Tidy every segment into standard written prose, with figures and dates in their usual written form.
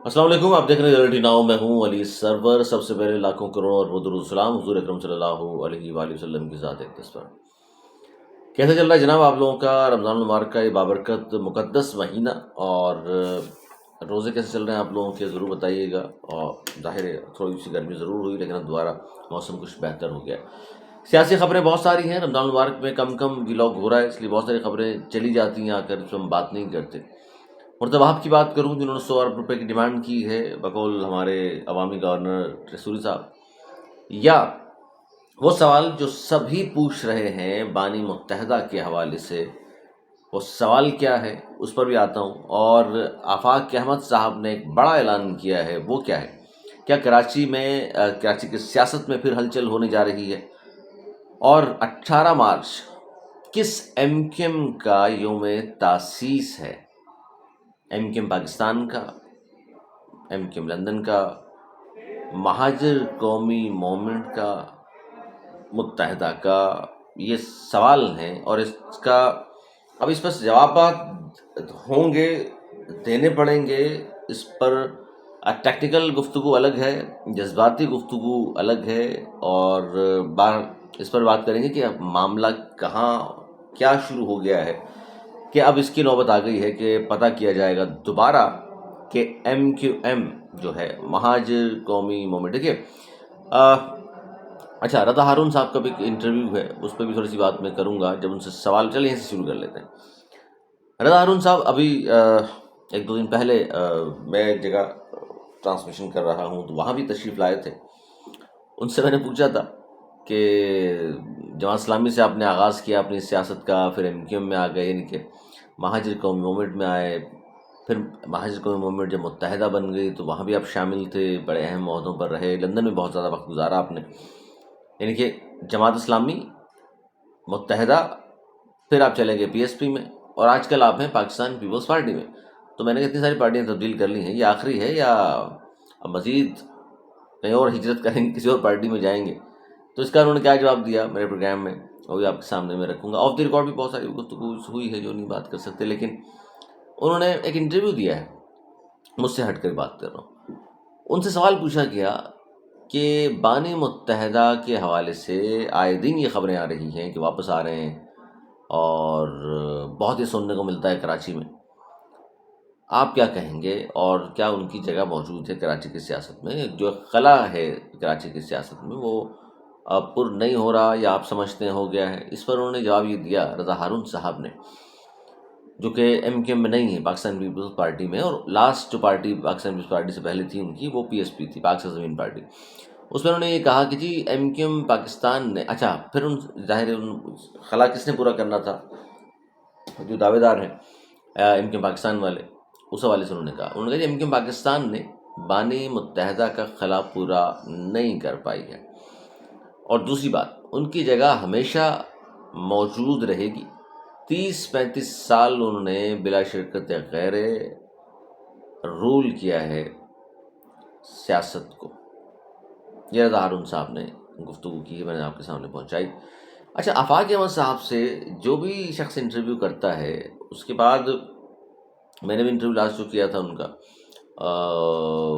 السلام علیکم، آپ دیکھ رہے ہیں ریئلٹی ناؤ. میں ہوں علی سرور. سب سے پہلے لاکھوں کروڑوں اور درود السلام حضور اکرم صلی اللہ علیہ وآلہ وسلم کی ذات اقدس پر. کیسے چل رہا ہے جناب آپ لوگوں کا رمضان المبارک کا یہ بابرکت مقدس مہینہ؟ اور روزے کیسے چل رہے ہیں آپ لوگوں کے؟ ضرور بتائیے گا. اور ظاہر ہے تھوڑی سی گرمی ضرور ہوئی، لیکن اب دوبارہ موسم کچھ بہتر ہو گیا. سیاسی خبریں بہت ساری ہیں. رمضان المبارک میں کم ولاگ ہو رہا ہے، اس لیے بہت ساری خبریں چلی جاتی ہیں آ کر، اس پہ ہم بات نہیں کرتے. مرتضی وہاب کی بات کروں جنہوں نے 100 ارب روپے کی ڈیمانڈ کی ہے بقول ہمارے عوامی گورنر ٹریسوری صاحب، یا وہ سوال جو سبھی پوچھ رہے ہیں بانی متحدہ کے حوالے سے، وہ سوال کیا ہے اس پر بھی آتا ہوں. اور آفاق احمد صاحب نے ایک بڑا اعلان کیا ہے، وہ کیا ہے؟ کیا کراچی کی سیاست میں پھر ہلچل ہونے جا رہی ہے؟ اور 18 مارچ کس ایم کیو ایم کا یوم تاسیس ہے؟ ایم کیو ایم پاکستان کا، ایم کیو ایم لندن کا، مہاجر قومی موومنٹ کا، متحدہ کا؟ یہ سوال ہیں اور اس کا اب اس پر جوابات ہوں گے، دینے پڑیں گے. اس پر ٹیکنیکل گفتگو الگ ہے، جذباتی گفتگو الگ ہے، اور اس پر بات کریں گے کہ اب معاملہ کہاں کیا شروع ہو گیا ہے کہ اب اس کی نوبت آ گئی ہے کہ پتہ کیا جائے گا دوبارہ کہ ایم کیو ایم جو ہے مہاجر قومی موومنٹ. دیکھیے اچھا، رضا ہارون صاحب کا بھی ایک انٹرویو ہے، اس پہ بھی تھوڑی سی بات میں کروں گا جب ان سے سوال. چلیں یہیں سے شروع کر لیتے ہیں. رضا ہارون صاحب ابھی ایک دو دن پہلے میں ایک جگہ ٹرانسمیشن کر رہا ہوں تو وہاں بھی تشریف لائے تھے. ان سے میں نے پوچھا تھا کہ جماعت اسلامی سے آپ نے آغاز کیا اپنی سیاست کا، پھر ایم کیو ایم میں آ گئے، یعنی کہ مہاجر قومی موومنٹ میں آئے، پھر مہاجر قومی موومنٹ جب متحدہ بن گئی تو وہاں بھی آپ شامل تھے، بڑے اہم عہدوں پر رہے، لندن میں بہت زیادہ وقت گزارا آپ نے. یعنی کہ جماعت اسلامی، متحدہ، پھر آپ چلے گئے پی ایس پی میں، اور آج کل آپ ہیں پاکستان پیپلز پارٹی میں. تو میں نے کہا اتنی ساری پارٹیاں تبدیل کر لی ہیں، یہ آخری ہے یا اب مزید کہیں اور ہجرت کریں گے، کسی اور پارٹی میں جائیں گے؟ تو اس کا انہوں نے کیا جواب دیا میرے پروگرام میں، وہ بھی آپ کے سامنے میں رکھوں گا. آف دی ریکارڈ بھی بہت ساری گفتگو ہوئی ہے جو نہیں بات کر سکتے، لیکن انہوں نے ایک انٹرویو دیا ہے، مجھ سے ہٹ کر بات کر رہا ہوں. ان سے سوال پوچھا گیا کہ بانی متحدہ کے حوالے سے آئے دن یہ خبریں آ رہی ہیں کہ واپس آ رہے ہیں، اور بہت ہی سننے کو ملتا ہے کراچی میں. آپ کیا کہیں گے؟ اور کیا ان کی جگہ موجود ہے کراچی کی سیاست میں؟ جو خلا ہے کراچی کی سیاست میں وہ پر نہیں ہو رہا، یا آپ سمجھتے ہیں ہو گیا ہے؟ اس پر انہوں نے جواب یہ دیا، رضا ہارون صاحب نے، جو کہ ایم کیو ایم میں نہیں ہے، پاکستان پیپلز پارٹی میں، اور لاسٹ جو پارٹی پاکستان پیپلز پارٹی سے پہلے تھی ان کی، وہ پی ایس پی تھی، پاک زمین پارٹی. اس میں انہوں نے یہ کہا کہ جی ایم کیو ایم پاکستان نے، اچھا پھر ان ظاہر خلا کس نے پورا کرنا تھا؟ جو دعوے دار ہیں ایم کیو ایم پاکستان والے، اس حوالے سے انہوں نے کہا جی ایم کیو ایم پاکستان نے بانی متحدہ کا خلا پورا نہیں کر پائی ہے، اور دوسری بات ان کی جگہ ہمیشہ موجود رہے گی. 30-35 سال انہوں نے بلا شرکت غیر رول کیا ہے سیاست کو. یہ رضا ہارون صاحب نے گفتگو کی ہے، میں نے آپ کے سامنے پہنچائی. اچھا، آفاق احمد صاحب سے جو بھی شخص انٹرویو کرتا ہے، اس کے بعد میں نے بھی انٹرویو لاسٹ جو کیا تھا ان کا،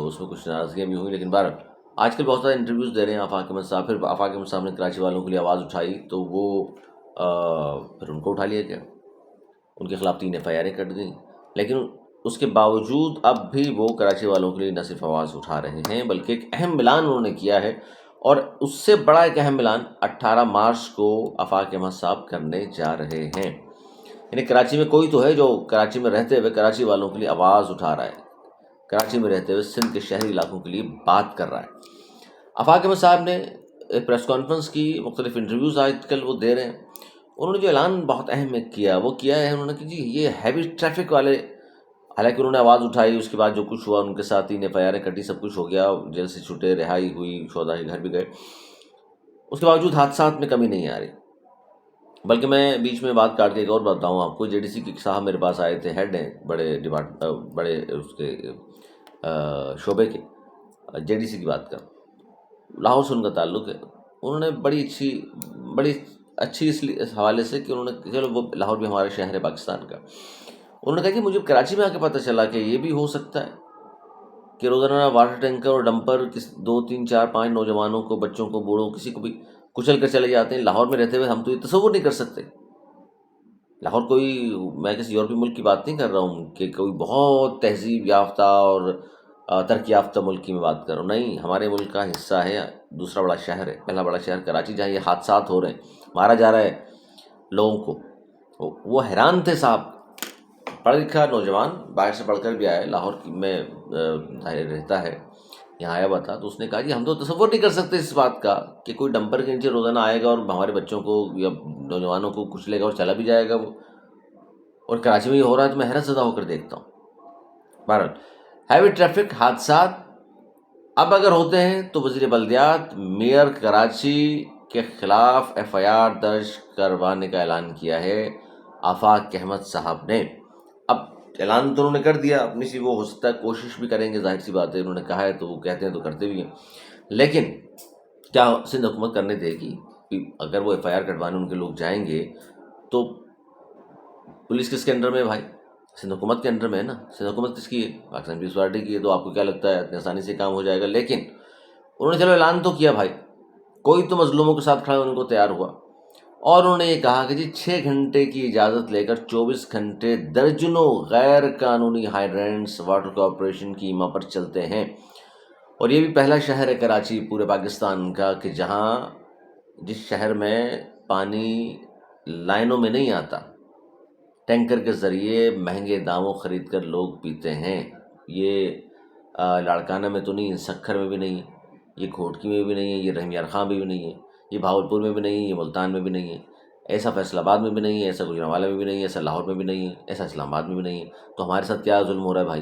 اس میں کچھ ناراضگیاں بھی ہوئی، لیکن بہرحال آج کل بہت سارے انٹرویوز دے رہے ہیں آفاق احمد صاحب. پھر آفاق احمد صاحب نے کراچی والوں کے لیے آواز اٹھائی تو وہ پھر ان کو اٹھا لیا گیا، ان کے خلاف 3 FIR کٹ گئیں. لیکن اس کے باوجود اب بھی وہ کراچی والوں کے لیے نہ صرف آواز اٹھا رہے ہیں بلکہ ایک اہم اعلان انہوں نے کیا ہے، اور اس سے بڑا ایک اہم اعلان 18 مارچ کو آفاق احمد صاحب کرنے جا رہے ہیں. یعنی کراچی میں کوئی تو ہے جو کراچی میں رہتے ہوئے کراچی والوں کے لیے آواز اٹھا رہا ہے، کراچی میں رہتے ہوئے سندھ کے شہری علاقوں کے لیے بات کر رہا ہے. آفاق احمد صاحب نے پریس کانفرنس کی، مختلف انٹرویوز آج کل وہ دے رہے ہیں. انہوں نے جو اعلان بہت اہم کیا وہ کیا ہے انہوں نے کہ جی یہ ہیوی ٹریفک والے، حالانکہ انہوں نے آواز اٹھائی، اس کے بعد جو کچھ ہوا ان کے ساتھ 3 FIR کٹی، سب کچھ ہو گیا، جیل سے چھٹے، رہائی ہوئی، شہداء کے گھر بھی گئے، اس کے باوجود حادثات میں کمی نہیں آ رہی. بلکہ میں بیچ میں بات کاٹ کے ایک اور بتاؤں آپ کو، جے ڈی سی کے صاحب میرے پاس آئے تھے، ہیڈ ہیں بڑے اس کے شعبے کے، جے ڈی سی کی بات کر، لاہور سے ان کا تعلق ہے. انہوں نے بڑی اچھی اس حوالے سے کہ انہوں نے، چلو وہ لاہور بھی ہمارا شہر ہے پاکستان کا، انہوں نے کہا کہ مجھے کراچی میں آ کے پتہ چلا کہ یہ بھی ہو سکتا ہے کہ روزانہ واٹر ٹینکر اور ڈمپر 2 3 4 5 نوجوانوں کو، بچوں کو، بوڑھوں، کسی کو بھی کچل کر چلے جاتے ہیں. لاہور میں رہتے ہوئے ہم تو یہ تصور نہیں کر سکتے. لاہور کوئی، میں کسی یورپی ملک کی بات نہیں کر رہا ہوں کہ کوئی بہت تہذیب یافتہ اور ترقی یافتہ ملک کی میں بات کر رہا ہوں. نہیں، ہمارے ملک کا حصہ ہے. دوسرا بڑا شہر ہے، پہلا بڑا شہر کراچی، جہاں یہ حادثات ہو رہے ہیں، مارا جا رہا ہے لوگوں کو. وہ حیران تھے صاحب. پڑھا لکھا نوجوان، باہر سے پڑھ کر بھی آیا، لاہور میں ظاہر رہتا ہے، یہاں آیا ہوا تھا. تو اس نے کہا جی ہم تو تصور نہیں کر سکتے اس بات کا کہ کوئی ڈمپر کے نیچے روزانہ آئے گا اور ہمارے بچوں کو یا نوجوانوں کو کچلے گا اور چلا بھی جائے گا وہ. اور کراچی میں یہ ہو رہا ہے تو میں حیرت زدہ ہو کر دیکھتا ہوں. بہرحال ہیوی ٹریفک حادثات اب اگر ہوتے ہیں تو وزیر بلدیات میئر کراچی کے خلاف FIR درج کروانے کا اعلان کیا ہے آفاق احمد صاحب نے. اب اعلان تو انہوں نے کر دیا اپنی سی، وہ ہو سکتا ہے کوشش بھی کریں گے، ظاہر سی بات ہے، انہوں نے کہا ہے تو وہ کہتے ہیں تو کرتے بھی ہیں. لیکن کیا سندھ حکومت کرنے دے گی؟ اگر وہ FIR کٹوانے ان کے لوگ جائیں گے تو پولیس کس کے انڈر میں ہے بھائی؟ سندھ حکومت کے انڈر میں ہے نا. سندھ حکومت کس کی ہے؟ پاکستان پیپلز پارٹی کی ہے. تو آپ کو کیا لگتا ہے اتنی آسانی سے کام ہو جائے گا؟ لیکن انہوں نے چلو اعلان تو کیا بھائی، کوئی تو مظلوموں کے ساتھ کھڑا ہونے کو تیار ہوا. اور انہوں نے یہ کہا کہ جی 6 گھنٹے کی اجازت لے کر 24 گھنٹے درجنوں غیر قانونی ہائیڈرینٹس واٹر کارپوریشن کی ماں پر چلتے ہیں. اور یہ بھی پہلا شہر ہے کراچی پورے پاکستان کا کہ جہاں جس شہر میں پانی لائنوں میں نہیں آتا، ٹینکر کے ذریعے مہنگے داموں خرید کر لوگ پیتے ہیں. یہ لاڑکانہ میں تو نہیں ہے، سکھر میں بھی نہیں ہے، یہ گھوٹکی میں بھی نہیں ہے، یہ رحم یار خاں میں بھی نہیں ہے، یہ بھاولپور میں بھی نہیں ہے، یہ ملتان میں بھی نہیں ہے، ایسا فیصل آباد میں بھی نہیں ہے، ایسا گوجرانوالہ میں بھی نہیں ہے، ایسا لاہور میں بھی نہیں ہے، ایسا اسلام آباد میں بھی نہیں ہے. تو ہمارے ساتھ کیا ظلم ہو رہا ہے بھائی؟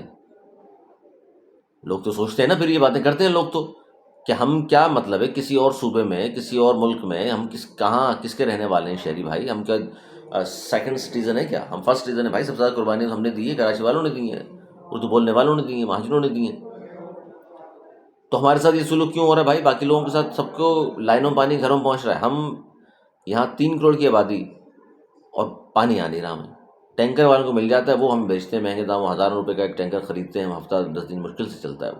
لوگ تو سوچتے ہیں نا، پھر یہ باتیں کرتے ہیں لوگ تو کہ ہم کیا مطلب ہے کسی اور صوبے میں، کسی اور ملک میں ہم کہاں کس کے رہنے والے ہیں شہری بھائی؟ ہم کیا سیکنڈ سٹیزن ہے کیا؟ ہم فرسٹ سٹیزن ہے بھائی. سب سے زیادہ قربانیاں ہم نے دی ہیں، کراچی والوں نے دی ہیں، اردو بولنے والوں نے دی ہیں، مہاجروں نے دی ہیں. تو ہمارے ساتھ یہ سلوک کیوں ہو رہا ہے بھائی؟ باقی لوگوں کے ساتھ سب کو لائنوں میں پانی گھروں میں پہنچ رہا ہے. ہم یہاں 3 کروڑ کی آبادی اور پانی آ نہیں رہا ہمیں. ٹینکر والوں کو مل جاتا ہے، وہ ہم بیچتے ہیں مہنگے دام، ہزاروں روپے کا ایک ٹینکر خریدتے ہیں ہم، ہفتہ 10 دن مشکل سے چلتا ہے وہ.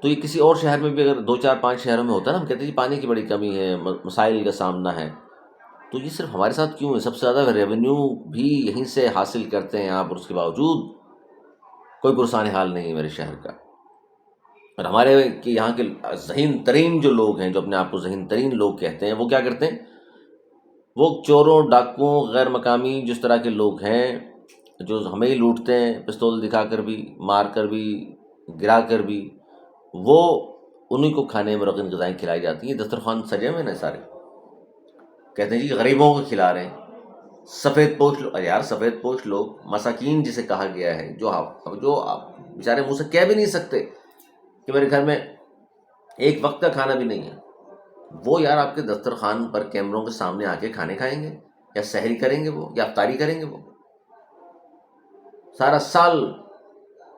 تو یہ کسی اور شہر میں بھی اگر 2 4 5 شہروں میں ہوتا ہے نا، ہم کہتے ہیں جی پانی کی بڑی کمی ہے، مسائل کا سامنا ہے. تو یہ صرف ہمارے ساتھ کیوں ہے؟ سب سے زیادہ ریونیو بھی یہیں سے حاصل کرتے ہیں آپ، اور اس کے باوجود کوئی پرسان حال نہیں ہے میرے شہر کا. اور ہمارے کہ یہاں کے ذہین ترین جو لوگ ہیں، جو اپنے آپ کو ذہین ترین لوگ کہتے ہیں، وہ کیا کرتے ہیں؟ وہ چوروں، ڈاکوؤں، غیر مقامی جس طرح کے لوگ ہیں جو ہمیں ہی لوٹتے ہیں، پستول دکھا کر بھی، مار کر بھی، گرا کر بھی، وہ انہیں کو کھانے میں رقم غذائیں کھلائی جاتی ہیں. دسترخوان سجے ہوئے نا سارے، کہتے ہیں جی غریبوں کو کھلا رہے ہیں. سفید پوش لوگ، ارے یار سفید پوش لوگ، مساکین جسے کہا گیا ہے، جو آپ بیچارے منہ سے کہہ بھی نہیں سکتے کہ میرے گھر میں ایک وقت کا کھانا بھی نہیں ہے، وہ یار آپ کے دسترخوان پر کیمروں کے سامنے آ کے کھانے کھائیں گے، یا سحری کریں گے وہ، یا افطاری کریں گے وہ. سارا سال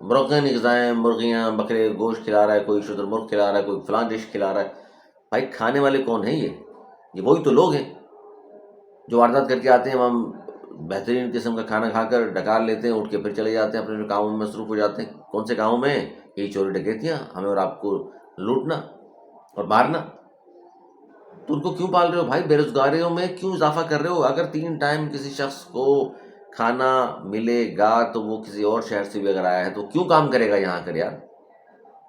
مرغن غذائیں، مرغیاں، بکرے گوشت کھلا رہا ہے، کوئی شتر مرغ کھلا رہا ہے، کوئی فلاں ڈش کھلا رہا ہے. بھائی کھانے والے کون ہیں؟ یہ وہی تو لوگ ہیں جو واردات کر کے آتے ہیں. ہم بہترین قسم کا کھانا کھا کر ڈکار لیتے ہیں، اٹھ کے پھر چلے جاتے ہیں اپنے کاموں میں مصروف ہو جاتے ہیں. کون سے کاموں میں؟ یہی چوری ڈکیتیاں، ہمیں اور آپ کو لوٹنا اور مارنا. تو ان کو کیوں پال رہے ہو بھائی؟ بے روزگاریوں میں کیوں اضافہ کر رہے ہو؟ اگر 3 ٹائم کسی شخص کو کھانا ملے گا تو وہ کسی اور شہر سے بھی اگر آیا ہے تو کیوں کام کرے گا یہاں کر یار؟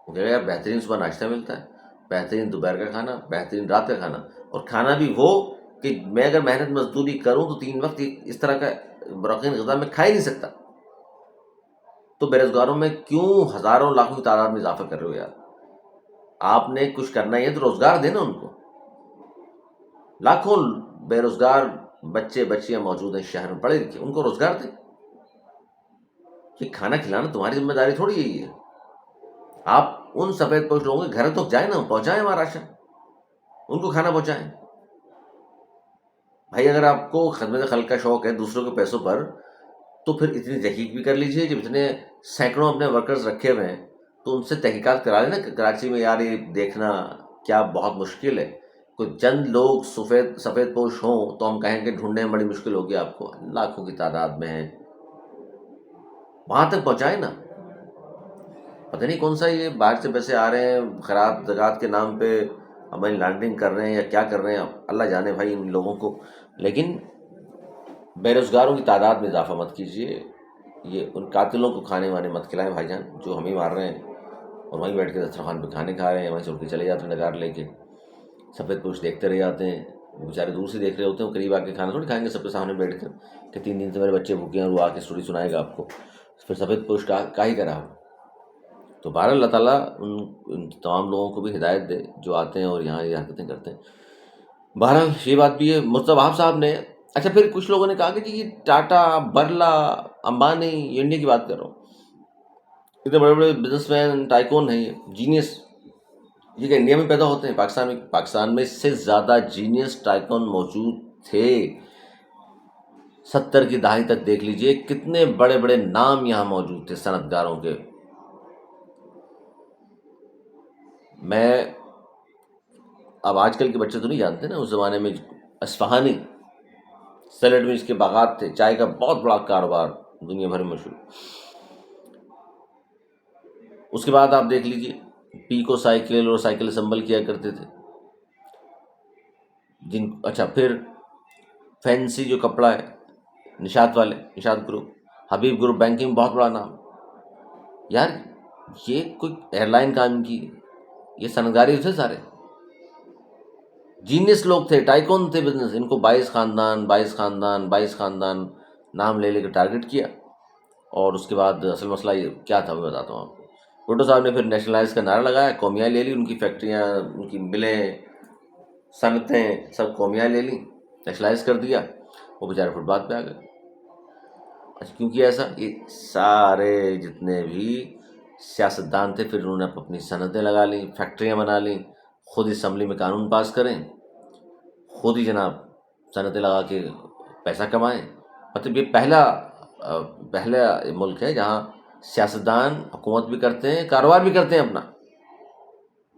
وہ کہے گا یار بہترین صبح ناشتہ ملتا ہے، بہترین دوپہر کا کھانا، بہترین رات کا کھانا، اور کھانا بھی وہ کہ میں اگر محنت مزدوری کروں تو 3 وقت اس طرح کا برقین غذا میں کھا ہی نہیں سکتا. تو بے روزگاروں میں کیوں ہزاروں لاکھوں کی تعداد میں اضافہ کر رہے ہو یار؟ آپ نے کچھ کرنا ہی ہے تو روزگار دینا ان کو. لاکھوں بے روزگار بچے بچیاں موجود ہیں شہر میں پڑھے لکھے، ان کو روزگار دیں. کہ کھانا کھلانا تمہاری ذمہ داری تھوڑی یہی ہے. آپ ان سفید پوش لوگوں کے گھر تک جائیں نا، پہنچائیں ہمارا راشن، ان کو کھانا پہنچائیں. بھائی اگر آپ کو خدمت خلق کا شوق ہے دوسروں کے پیسوں پر، تو پھر اتنی تحقیق بھی کر لیجئے. جب اتنے سینکڑوں اپنے ورکرز رکھے ہوئے ہیں تو ان سے تحقیقات کرا لینا. کراچی میں یار یہ دیکھنا کیا بہت مشکل ہے. کوئی چند لوگ سفید پوش ہوں تو ہم کہیں کہ ڈھونڈنے میں بڑی مشکل ہوگی آپ کو، لاکھوں کی تعداد میں ہیں. وہاں تک پہنچائیں نا. پتہ نہیں کون سا یہ باہر سے پیسے آ رہے ہیں خیرات زکوٰۃ کے نام پہ منی لانڈرنگ کر رہے ہیں یا کیا کر رہے ہیں، اللہ جانے بھائی ان لوگوں کو. لیکن بے روزگاروں کی تعداد میں اضافہ مت کیجیے، یہ ان قاتلوں کو کھانے وانے مت کھلائیں بھائی جان جو ہمیں مار رہے ہیں اور وہیں بیٹھ کے دسترخوان پہ کھانے کھا رہے ہیں، وہیں سے اٹھ کے چلے جاتے ہیں نگار لے کے. سفید پوش دیکھتے رہ جاتے ہیں، وہ بیچارے دور سے دیکھ رہے ہوتے ہیں، وہ قریب آ کے کھانا تھوڑی کھائیں گے سب کے سامنے بیٹھ کر کہ 3 دن سے میرے بچے بھوکے ہیں، اور وہ آ کے اسٹوری سنائے گا آپ کو. پھر سفید پوش کا ہی کرا. تو بہرحال اللہ تعالیٰ ان تمام لوگوں کو بھی ہدایت دے جو آتے ہیں اور یہاں یہ حرکتیں کرتے ہیں. بہرحال یہ بات بھی ہے. مرتضیٰ وہاب صاحب نے، اچھا پھر کچھ لوگوں نے کہا کہ جی ٹاٹا، برلا، امبانی، یہ انڈیا کی بات کر رہا ہوں، اتنے بڑے بڑے بزنس مین ٹائکون ہیں، یہ جینیس، یہ کہ انڈیا میں پیدا ہوتے ہیں؟ پاکستان میں اس سے زیادہ جینیس ٹائکون موجود تھے. 70 کی دہائی تک دیکھ لیجئے کتنے بڑے بڑے نام یہاں موجود تھے صنعت کاروں کے. میں اب آج کل کے بچے تو نہیں جانتے نا، اس زمانے میں اصفہانی سیلٹ میں اس کے باغات تھے، چائے کا بہت بڑا کاروبار دنیا بھر میں مشہور. اس کے بعد آپ دیکھ لیجئے پیکو سائیکل اور سائیکل اسمبل کیا کرتے تھے اچھا پھر فینسی جو کپڑا ہے، نشاد والے، نشاد گروپ، حبیب گروپ بینکنگ، بہت بڑا نام. یار یہ کوئی ایئر لائن کام کی، یہ صنعتکاری تھے سارے، جینیس لوگ تھے، ٹائکون تھے بزنس. ان کو 22 خاندان نام لے کے ٹارگٹ کیا. اور اس کے بعد اصل مسئلہ یہ کیا تھا میں بتاتا ہوں آپ کو. بھٹو صاحب نے پھر نیشنلائز کا نعرہ لگایا، قومیاں لے لی، ان کی فیکٹریاں، ان کی ملیں، صنعتیں سب قومیاں لے لی، نیشنلائز کر دیا. وہ بیچارے فٹ پاتھ پہ آ گئے. اچھا کیوں کیا ایسا؟ یہ سارے جتنے بھی سیاستدان تھے پھر انہوں نے اپنی صنعتیں لگا لیں، فیکٹریاں بنا لیں، خود اسمبلی میں قانون پاس کریں، خود ہی جناب صنعتیں لگا کے پیسہ کمائیں. مطلب یہ پہلا ملک ہے جہاں سیاستدان حکومت بھی کرتے ہیں، کاروبار بھی کرتے ہیں اپنا.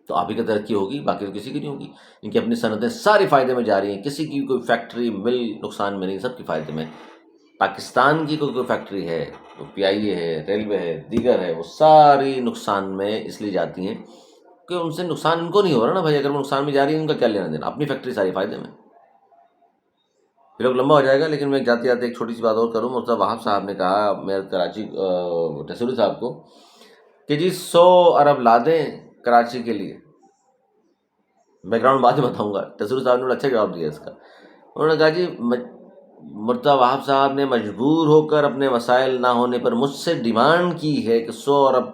تو آپ ہی کی ترقی ہوگی، باقی تو کسی کی نہیں ہوگی. ان کی اپنی صنعتیں ساری فائدے میں جا رہی ہیں، کسی کی کوئی فیکٹری مل نقصان میں نہیں، سب کی فائدے میں. پاکستان کی کوئی فیکٹری ہے، پی آئی اے ہے، ریلوے ہے، دیگر ہے، وہ ساری نقصان میں اس لیے جاتی ہیں کہ ان سے نقصان ان کو نہیں ہو رہا نا بھائی. اگر وہ نقصان میں جا رہی ہے ان کا کیا لینا دینا، اپنی فیکٹری ساری فائدے میں. پھر لوگ لمبا ہو جائے گا، لیکن میں جاتے جاتے ایک چھوٹی سی بات اور کروں. مرتضیٰ وہاب صاحب نے کہا میرے کراچی ٹسوری صاحب کو کہ جی 100 ارب لا دیں کراچی کے لیے. بیک گراؤنڈ بعد میں بتاؤں گا. ٹسوری صاحب نے بڑا اچھا جواب دیا اس کا. انہوں نے کہا جی مرتضیٰ وہاب صاحب نے مجبور ہو کر اپنے وسائل نہ ہونے پر مجھ سے ڈیمانڈ کی ہے کہ 100 ارب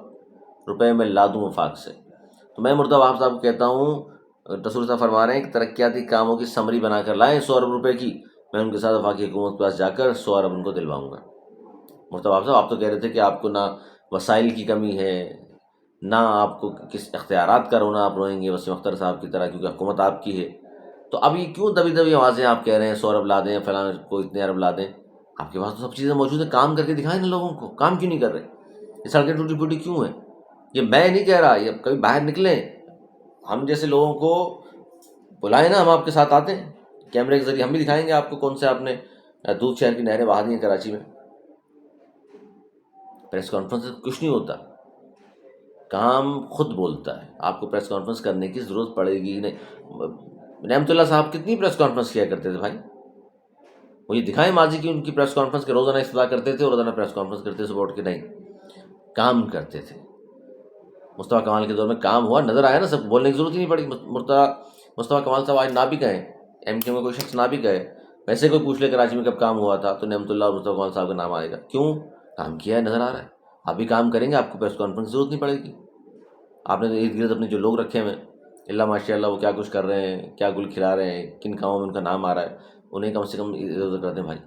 روپے میں لا دوں وفاق سے. تو میں مرتضیٰ وہاب صاحب کو کہتا ہوں، ٹسوری صاحب فرما رہے ہیں کہ ترقیاتی کاموں کی سمری بنا کر لائیں 100 ارب روپے کی، میں ان کے ساتھ وفاقی حکومت کے پاس جا کر 100 ارب ان کو دلواؤں گا. مرتضیٰ وہاب صاحب آپ تو کہہ رہے تھے کہ آپ کو نہ وسائل کی کمی ہے، نہ آپ کو کس اختیارات کا رونا آپ روئیں گے وسیم اختر صاحب کی طرح، کیونکہ حکومت آپ کی ہے. تو اب یہ کیوں دبی دبی آوازیں آپ کہہ رہے ہیں 100 ارب لا دیں، فلاں کو اتنے ارب لا دیں؟ آپ کے پاس تو سب چیزیں موجود ہیں، کام کر کے دکھائیں نا لوگوں کو. کام کیوں نہیں کر رہے؟ یہ سڑکیں ٹوٹی پھوٹی کیوں ہیں؟ یہ میں نہیں کہہ رہا، یہ کبھی باہر نکلیں، ہم جیسے لوگوں کو بلائیں نا، ہم آپ کے ساتھ آتے ہیں کیمرے کے ذریعے، ہم بھی دکھائیں گے آپ کو کون سے آپ نے دودھ شہر کی نہریں بہا دی ہیں کراچی میں. پریس کانفرنس سے کچھ نہیں ہوتا، کام خود بولتا ہے. آپ کو پریس کانفرنس کرنے کی ضرورت پڑے گی نہیں. نعمت اللہ صاحب کتنی پریس کانفرنس کیا کرتے تھے بھائی، وہ یہ دکھائیں ماضی کی ان کی پریس کانفرنس کے روزانہ افتتاح کرتے تھے، روزانہ پریس کانفرنس کرتے صبح اٹھ کے. نہیں، کام کرتے تھے. مصطفیٰ کمال کے دور میں کام ہوا، نظر آیا نا، سب بولنے کی ضرورت ہی نہیں پڑی. مصطفیٰ کمال صاحب آج نابک ہیں، ایم کیو میں کوئی شخص نابک ہے، ویسے کوئی پوچھ لے کراچی میں کب کام ہوا تھا تو نعمت اللہ اور مصطفیٰ کمال صاحب کا نام آئے گا. کیوں؟ کام کیا ہے، نظر آ رہا ہے. آپ بھی کام کریں گے، آپ کو پریس کانفرنس کی ضرورت نہیں پڑے گی. آپ نے تو ارد گرد اپنے جو لوگ رکھے ہوئے ہیں، اللہ ماشاء اللہ وہ کیا کچھ کر رہے ہیں، کیا گل کھلا رہے ہیں، کن کاموں میں ان کا نام آ رہا ہے، انہیں کم سے کم ادھر ادھر کر دیں بھائی.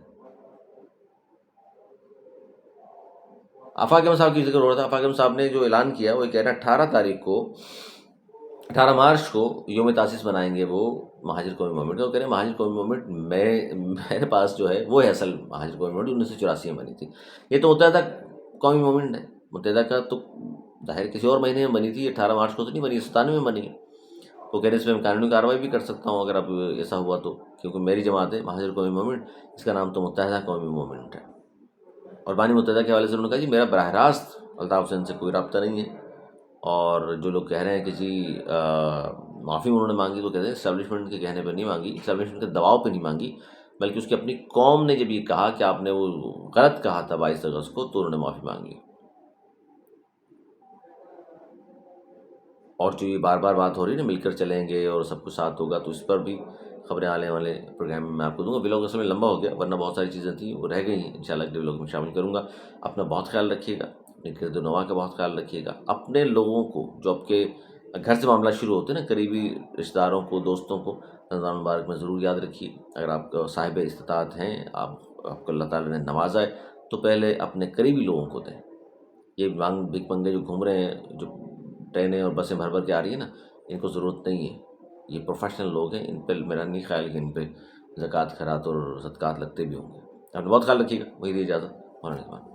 آفاق احمد صاحب کی ذکر ہو رہا تھا. آفاق احمد صاحب نے جو اعلان کیا وہ کہہ رہا ہے 18 مارچ کو یوم تاسیس بنائیں گے وہ مہاجر قومی موومنٹ کا. وہ کہہ رہے ہیں مہاجر قومی موومنٹ میرے پاس جو ہے وہ ہے اصل مہاجر قومی موومنٹ 1984 میں بنی تھی. یہ تو متحدہ قومی موومنٹ ہے، متحدہ کا تو ظاہر کسی اور مہینے میں بنی تھی، 18 مارچ کو تو نہیں بنی، 97 میں بنی ہے. وہ کہہ رہے اس پہ میں قانونی کارروائی بھی کر سکتا ہوں اگر اب ایسا ہوا تو، کیونکہ میری جماعت ہے مہاجر قومی موومنٹ، اس کا نام تو متحدہ قومی موومنٹ ہے. اور بانی متحدہ کے حوالے سے انہوں نے کہا جی میرا براہ راست الطاف حسین سے کوئی رابطہ نہیں ہے، اور جو لوگ کہہ رہے ہیں کہ جی معافی انہوں نے مانگی، تو کہتے ہیں اسٹیبلشمنٹ کے کہنے پہ نہیں مانگی، اسٹیبلشمنٹ کے دباؤ پہ نہیں مانگی، بلکہ اس کی اپنی قوم نے جب یہ کہا کہ آپ نے وہ غلط کہا تھا 22 اگست کو، تو انہوں نے معافی مانگی. اور جو یہ بار بار بات ہو رہی ہے نا مل کر چلیں گے اور سب کچھ ساتھ ہوگا، تو اس پر بھی خبریں آنے والے پروگرام میں آپ کو دوں گا. ولاگ اصل میں لمبا ہو گیا، ورنہ بہت ساری چیزیں تھیں وہ رہ گئی ہیں، انشاءاللہ اگلے ولاگ میں شامل کروں گا. اپنا بہت خیال رکھیے گا، اپنے گرد و نواح کا بہت خیال رکھیے گا. اپنے لوگوں کو جو آپ کے گھر سے معاملہ شروع ہوتے ہیں نا، قریبی رشتہ داروں کو، دوستوں کو رمضان مبارک میں ضرور یاد رکھیے. اگر آپ صاحب استطاعت ہیں، آپ کو اللہ تعالیٰ نے نوازا ہے، تو پہلے اپنے قریبی لوگوں کو دیں. یہ بھیک منگے جو گھوم رہے ہیں، جو ٹرینیں اور بسیں بھر بھر کے آ رہی ہیں نا، ان کو ضرورت نہیں ہے. یہ پروفیشنل لوگ ہیں، ان پہ میرا نہیں خیال کہ ان پہ زکوٰۃ خیرات اور صدقات لگتے بھی ہوں گے. آپ نے بہت خیال رکھیے گا. وہی دی اجازت. وعلیکم السلام.